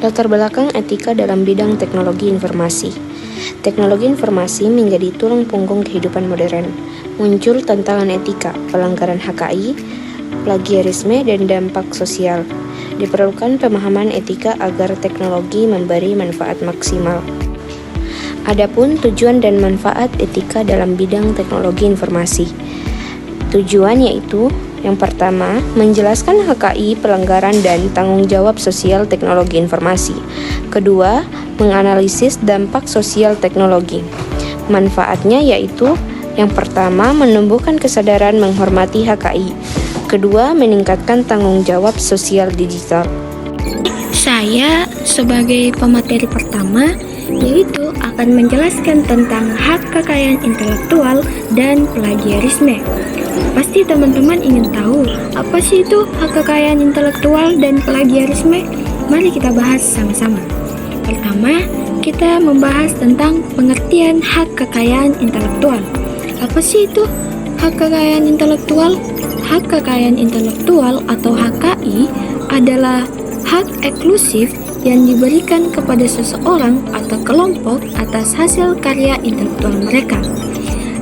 Latar belakang etika dalam bidang teknologi informasi. Teknologi informasi menjadi tulang punggung kehidupan modern. Muncul tantangan etika, pelanggaran HKI, plagiarisme, dan dampak sosial. Diperlukan pemahaman etika agar teknologi memberi manfaat maksimal. Adapun tujuan dan manfaat etika dalam bidang teknologi informasi. Tujuan yaitu yang pertama, menjelaskan HKI, pelanggaran, dan tanggung jawab sosial teknologi informasi. Kedua, menganalisis dampak sosial teknologi. Manfaatnya yaitu yang pertama, menumbuhkan kesadaran menghormati HKI. Kedua, meningkatkan tanggung jawab sosial digital. Saya sebagai pemateri pertama yaitu akan menjelaskan tentang hak kekayaan intelektual dan plagiarisme. Pasti teman-teman ingin tahu apa sih itu hak kekayaan intelektual dan plagiarisme? Mari kita bahas sama-sama. Pertama, kita membahas tentang pengertian hak kekayaan intelektual. Apa sih itu hak kekayaan intelektual? Hak kekayaan intelektual atau HKI adalah hak eksklusif yang diberikan kepada seseorang atau kelompok atas hasil karya intelektual mereka.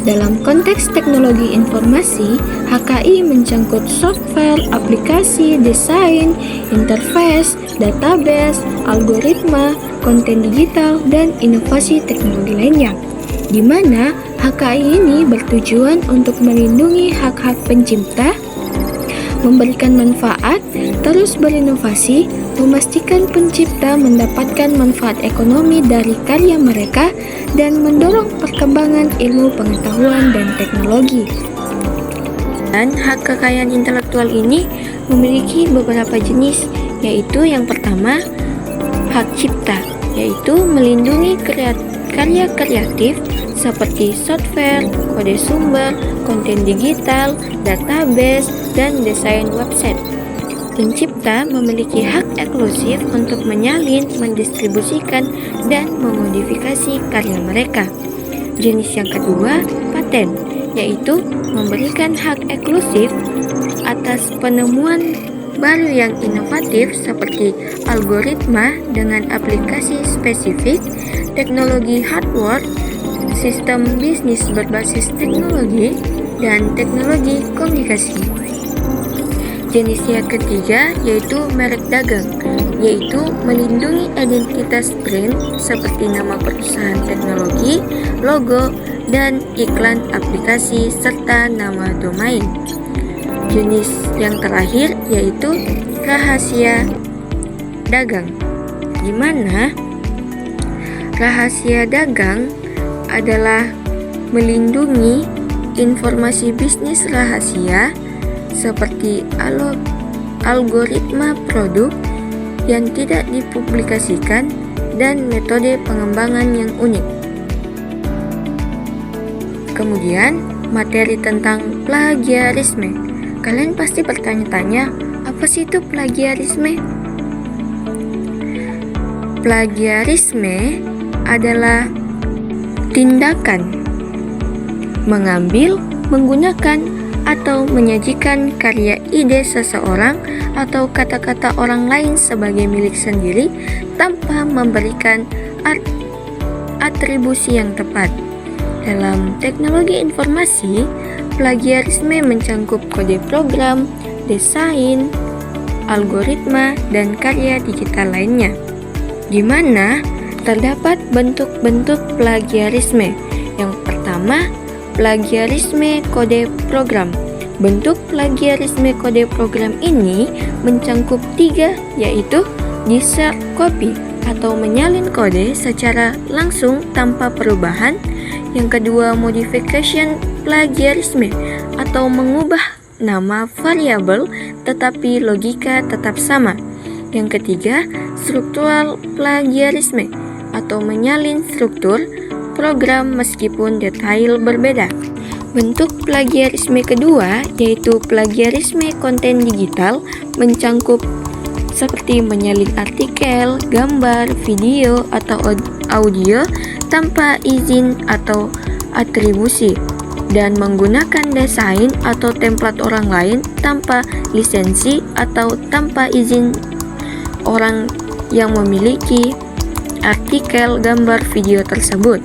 Dalam konteks teknologi informasi, HKI mencangkup software, aplikasi, desain, interface, database, algoritma, konten digital, dan inovasi teknologi lainnya, di mana HKI ini bertujuan untuk melindungi hak-hak pencipta, memberikan manfaat, terus berinovasi, memastikan pencipta mendapatkan manfaat ekonomi dari karya mereka, dan mendorong perkembangan ilmu pengetahuan dan teknologi. Dan hak kekayaan intelektual ini memiliki beberapa jenis, yaitu yang pertama, hak cipta, yaitu melindungi karya kreatif seperti software, kode sumber, konten digital, database, dan desain website. Pencipta memiliki hak eksklusif untuk menyalin, mendistribusikan, dan memodifikasi karya mereka. Jenis yang kedua, paten, yaitu memberikan hak eksklusif atas penemuan baru yang inovatif seperti algoritma dengan aplikasi spesifik, teknologi hardware, sistem bisnis berbasis teknologi, dan teknologi komunikasi. Jenis yang ketiga yaitu merek dagang, yaitu melindungi identitas brand seperti nama perusahaan teknologi, logo, dan iklan aplikasi serta nama domain. Jenis yang terakhir yaitu rahasia dagang, di mana rahasia dagang adalah melindungi informasi bisnis rahasia seperti algoritma produk yang tidak dipublikasikan dan metode pengembangan yang unik. Kemudian, materi tentang plagiarisme. Kalian pasti bertanya-tanya, apa sih itu plagiarisme? Plagiarisme adalah tindakan mengambil, menggunakan, atau menyajikan karya ide seseorang atau kata-kata orang lain sebagai milik sendiri tanpa memberikan atribusi yang tepat. Dalam teknologi informasi, plagiarisme mencangkup kode program, desain, algoritma, dan karya digital lainnya, di mana terdapat bentuk-bentuk plagiarisme. Yang pertama, plagiarisme kode program. Bentuk plagiarisme kode program ini mencangkup 3, yaitu insert copy atau menyalin kode secara langsung tanpa perubahan. Yang kedua, modification plagiarisme atau mengubah nama variabel tetapi logika tetap sama. Yang ketiga, struktural plagiarisme atau menyalin struktur program meskipun detail berbeda. Bentuk plagiarisme kedua yaitu plagiarisme konten digital, mencangkup seperti menyalin artikel, gambar, video, atau audio tanpa izin atau atribusi, dan menggunakan desain atau template orang lain tanpa lisensi atau tanpa izin orang yang memiliki artikel, gambar, video tersebut.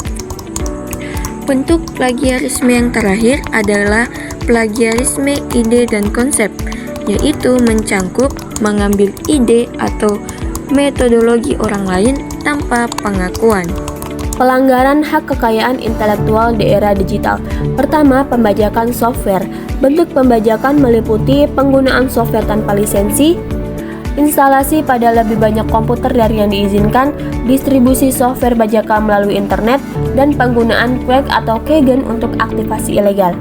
Bentuk plagiarisme yang terakhir adalah plagiarisme ide dan konsep, yaitu mencangkup, mengambil ide atau metodologi orang lain tanpa pengakuan. Pelanggaran hak kekayaan intelektual di era digital. Pertama, pembajakan software. Bentuk pembajakan meliputi penggunaan software tanpa lisensi, instalasi pada lebih banyak komputer dari yang diizinkan, distribusi software bajakan melalui internet, dan penggunaan crack atau keygen untuk aktivasi ilegal.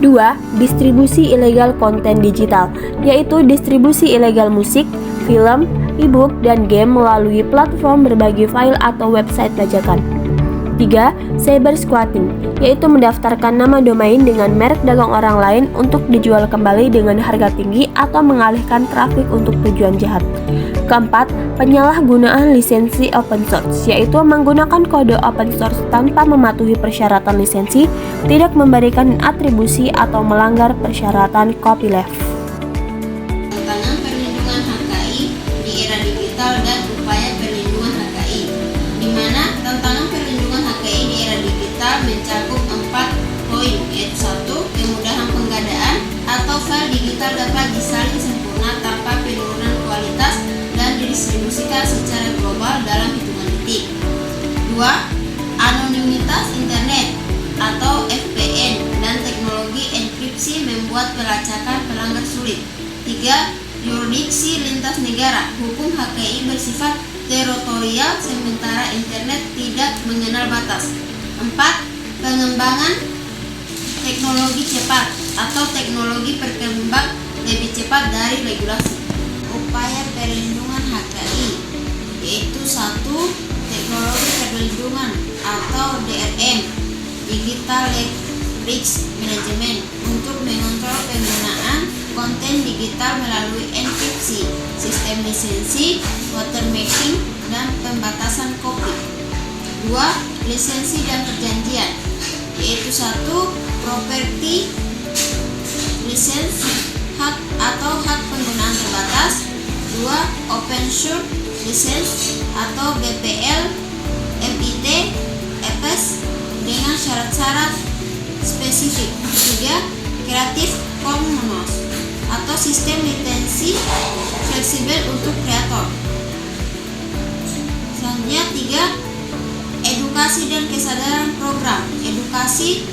2. Distribusi ilegal konten digital, yaitu distribusi ilegal musik, film, e-book, dan game melalui platform berbagi file atau website bajakan. 3. Cyber squatting, yaitu mendaftarkan nama domain dengan merek dagang orang lain untuk dijual kembali dengan harga tinggi atau mengalihkan trafik untuk tujuan jahat. Keempat, penyalahgunaan lisensi open source, yaitu menggunakan kode open source tanpa mematuhi persyaratan lisensi, tidak memberikan atribusi atau melanggar persyaratan copyleft. Tantangan perlindungan HKI di era digital dan upaya perlindungan HKI, di mana tantangan perlindungan HKI di era digital mencakup 4 poin, yaitu 1. Kemudahan penggadaan atau file digital dapat disalin sempurna tanpa penurunan kualitas dan didistribusikan secara global dalam hitungan detik. 2. Anonimitas internet atau VPN dan teknologi enkripsi membuat pelacakan pelanggar sulit. 3. Yurisdiksi lintas negara. Hukum HKI bersifat teritorial sementara internet tidak mengenal batas. 4. Pengembangan teknologi cepat atau teknologi berkembang lebih cepat dari regulasi. Upaya perlindungan HKI yaitu 1. Teknologi perlindungan atau DRM, Digital Rights Management, untuk mengontrol penggunaan konten digital melalui enkripsi, sistem lisensi, watermarking, dan pembatasan copy. 2. Lisensi dan perjanjian, yaitu 1. Property license, hak atau hak penggunaan terbatas. 2. Open source license atau BPL, MIT, EPS dengan syarat-syarat spesifik. 3. Creative Commons atau sistem lisensi fleksibel untuk kreator. Selanjutnya 3. Edukasi dan kesadaran program. Edukasi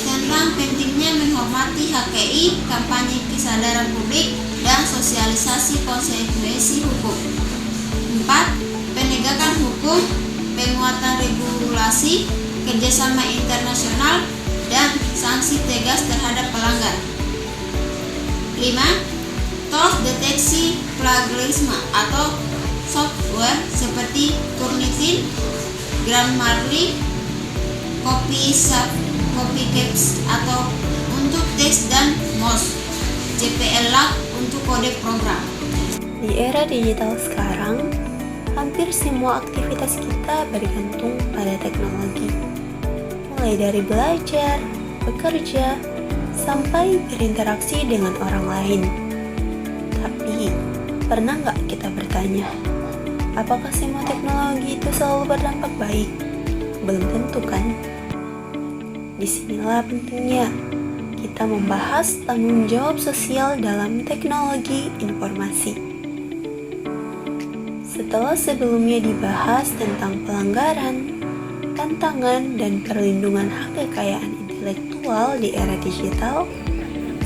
tentang pentingnya menghormati HKI, kampanye kesadaran publik, dan sosialisasi konsekuensi hukum. 4. Penegakan hukum, penguatan regulasi, kerjasama internasional, dan sanksi tegas terhadap pelanggar. 5. Tools deteksi plagiarisme atau software seperti Turnitin, Grammarly, Copycaps atau untuk teks, dan MOS, JPL-Lab untuk kode program. Di era digital sekarang, hampir semua aktivitas kita bergantung pada teknologi. Mulai dari belajar, bekerja, sampai berinteraksi dengan orang lain. Tapi, pernah nggak kita bertanya, apakah semua teknologi itu selalu berdampak baik? Belum tentu kan? Disinilah pentingnya kita membahas tanggung jawab sosial dalam teknologi informasi. Setelah sebelumnya dibahas tentang pelanggaran, tantangan, dan perlindungan hak kekayaan intelektual di era digital,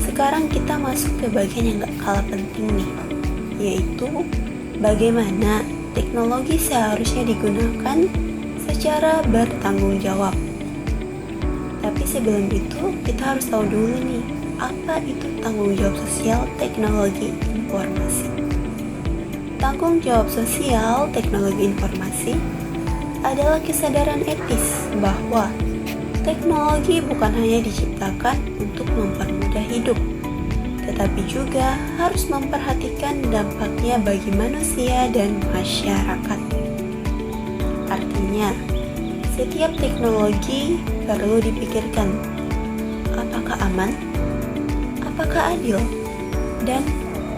sekarang kita masuk ke bagian yang gak kalah penting nih, yaitu bagaimana teknologi seharusnya digunakan secara bertanggung jawab. Tapi sebelum itu, kita harus tahu dulu nih, apa itu tanggung jawab sosial teknologi informasi. Tanggung jawab sosial teknologi informasi adalah kesadaran etis bahwa teknologi bukan hanya diciptakan untuk mempermudah hidup, tetapi juga harus memperhatikan dampaknya bagi manusia dan masyarakat. Artinya, setiap teknologi perlu dipikirkan, apakah aman, apakah adil, dan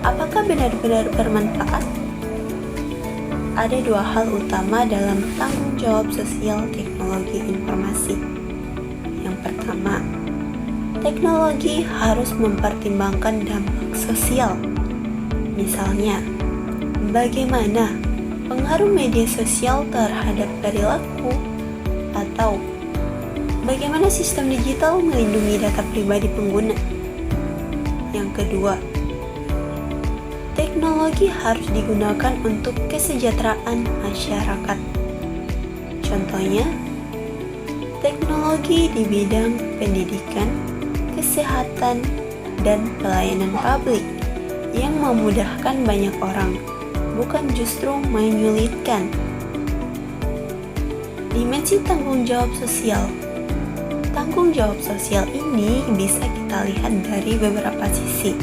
apakah benar-benar bermanfaat. ada dua hal utama dalam tanggung jawab sosial teknologi informasi. Yang pertama, teknologi harus mempertimbangkan dampak sosial. Misalnya, bagaimana pengaruh media sosial terhadap perilaku, atau bagaimana sistem digital melindungi data pribadi pengguna. Yang kedua, teknologi harus digunakan untuk kesejahteraan masyarakat. Contohnya, teknologi di bidang pendidikan, kesehatan, dan pelayanan publik yang memudahkan banyak orang, bukan justru menyulitkan. Dimensi tanggung jawab sosial. Tanggung jawab sosial ini bisa kita lihat dari beberapa sisi.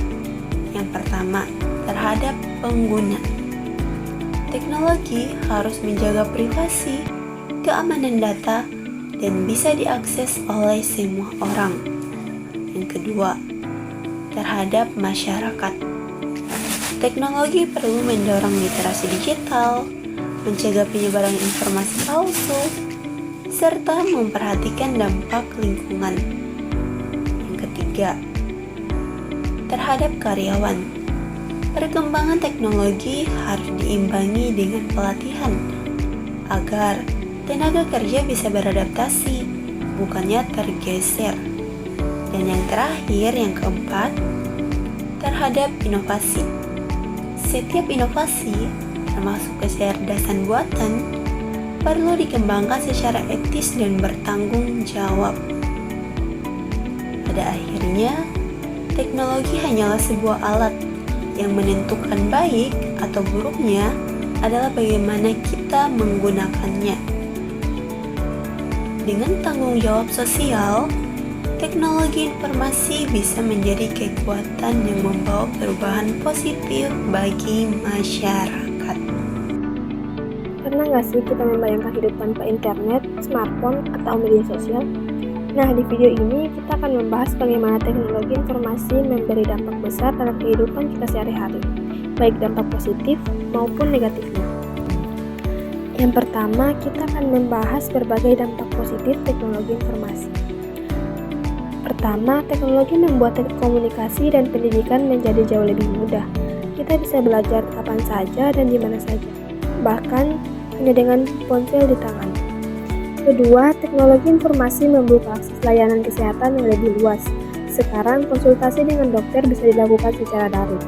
Yang pertama, terhadap pengguna. Teknologi harus menjaga privasi, keamanan data, dan bisa diakses oleh semua orang. Yang kedua, terhadap masyarakat. Teknologi perlu mendorong literasi digital, mencegah penyebaran informasi palsu, serta memperhatikan dampak lingkungan. Yang ketiga, terhadap karyawan. Perkembangan teknologi harus diimbangi dengan pelatihan agar tenaga kerja bisa beradaptasi, bukannya tergeser. Dan yang terakhir, yang keempat, terhadap inovasi. Setiap inovasi, termasuk kecerdasan buatan, perlu dikembangkan secara etis dan bertanggung jawab. Pada akhirnya, teknologi hanyalah sebuah alat. Yang menentukan baik atau buruknya adalah bagaimana kita menggunakannya. Dengan tanggung jawab sosial, teknologi informasi bisa menjadi kekuatan yang membawa perubahan positif bagi masyarakat. Pernah nggak sih kita membayangkan hidup tanpa internet, smartphone, atau media sosial? Nah, di video ini kita akan membahas bagaimana teknologi informasi memberi dampak besar dalam kehidupan kita sehari-hari, baik dampak positif maupun negatifnya. Yang pertama, kita akan membahas berbagai dampak positif teknologi informasi. Pertama, teknologi membuat komunikasi dan pendidikan menjadi jauh lebih mudah. Kita bisa belajar kapan saja dan di mana saja, bahkan hanya dengan ponsel di tangan. Kedua, teknologi informasi membuka akses layanan kesehatan yang lebih luas. Sekarang, konsultasi dengan dokter bisa dilakukan secara daring,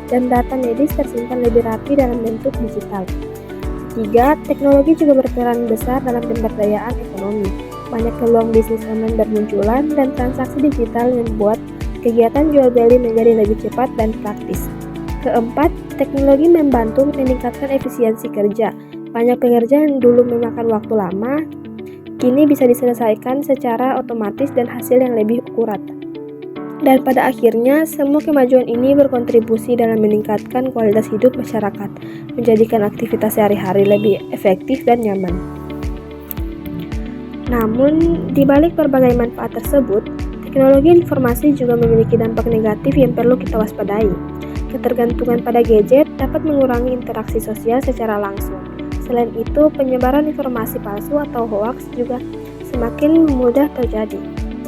dan data medis tersimpan lebih rapi dalam bentuk digital. Ketiga, teknologi juga berperan besar dalam pemberdayaan ekonomi. Banyak peluang bisnis online bermunculan, dan transaksi digital membuat kegiatan jual beli menjadi lebih cepat dan praktis. Keempat, teknologi membantu meningkatkan efisiensi kerja. Banyak pekerjaan yang dulu memakan waktu lama, kini bisa diselesaikan secara otomatis dan hasil yang lebih akurat. Dan pada akhirnya, semua kemajuan ini berkontribusi dalam meningkatkan kualitas hidup masyarakat, menjadikan aktivitas sehari-hari lebih efektif dan nyaman. Namun, di balik berbagai manfaat tersebut, teknologi informasi juga memiliki dampak negatif yang perlu kita waspadai. Ketergantungan pada gadget dapat mengurangi interaksi sosial secara langsung. Selain itu, penyebaran informasi palsu atau hoaks juga semakin mudah terjadi.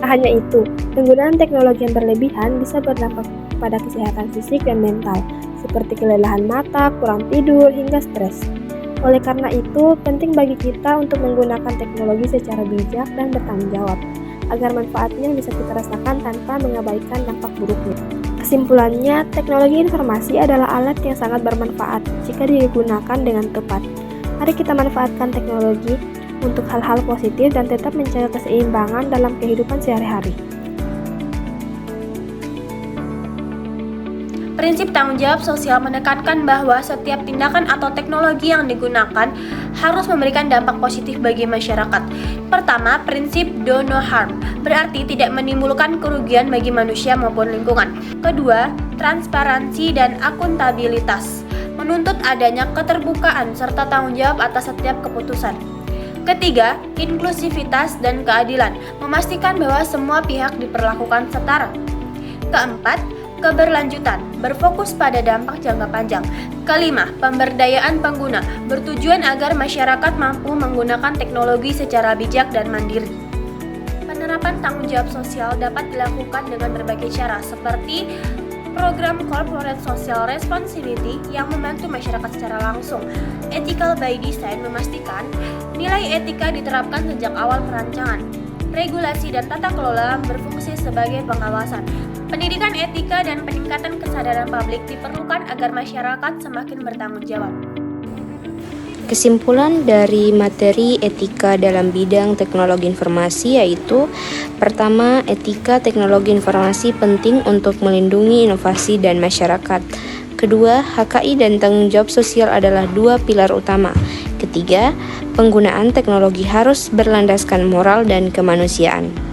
Tak hanya itu, penggunaan teknologi yang berlebihan bisa berdampak pada kesehatan fisik dan mental, seperti kelelahan mata, kurang tidur, hingga stres. Oleh karena itu, penting bagi kita untuk menggunakan teknologi secara bijak dan bertanggung jawab, agar manfaatnya bisa kita rasakan tanpa mengabaikan dampak buruknya. Kesimpulannya, teknologi informasi adalah alat yang sangat bermanfaat jika digunakan dengan tepat. Mari kita manfaatkan teknologi untuk hal-hal positif dan tetap menjaga keseimbangan dalam kehidupan sehari-hari. Prinsip tanggung jawab sosial menekankan bahwa setiap tindakan atau teknologi yang digunakan harus memberikan dampak positif bagi masyarakat. Pertama, prinsip do no harm, berarti tidak menimbulkan kerugian bagi manusia maupun lingkungan. Kedua, transparansi dan akuntabilitas, menuntut adanya keterbukaan serta tanggung jawab atas setiap keputusan. Ketiga, inklusivitas dan keadilan, memastikan bahwa semua pihak diperlakukan setara. Keempat, Keberlanjutan, berfokus pada dampak jangka panjang. Kelima, pemberdayaan pengguna, bertujuan agar masyarakat mampu menggunakan teknologi secara bijak dan mandiri. Penerapan tanggung jawab sosial dapat dilakukan dengan berbagai cara, seperti program Corporate Social Responsibility yang membantu masyarakat secara langsung. Ethical by Design memastikan nilai etika diterapkan sejak awal perancangan. Regulasi dan tata kelola berfungsi sebagai pengawasan. Pendidikan etika dan peningkatan kesadaran publik diperlukan agar masyarakat semakin bertanggung jawab. Kesimpulan dari materi etika dalam bidang teknologi informasi yaitu: pertama, etika teknologi informasi penting untuk melindungi inovasi dan masyarakat. Kedua, HKI dan tanggung jawab sosial adalah dua pilar utama. Ketiga, penggunaan teknologi harus berlandaskan moral dan kemanusiaan.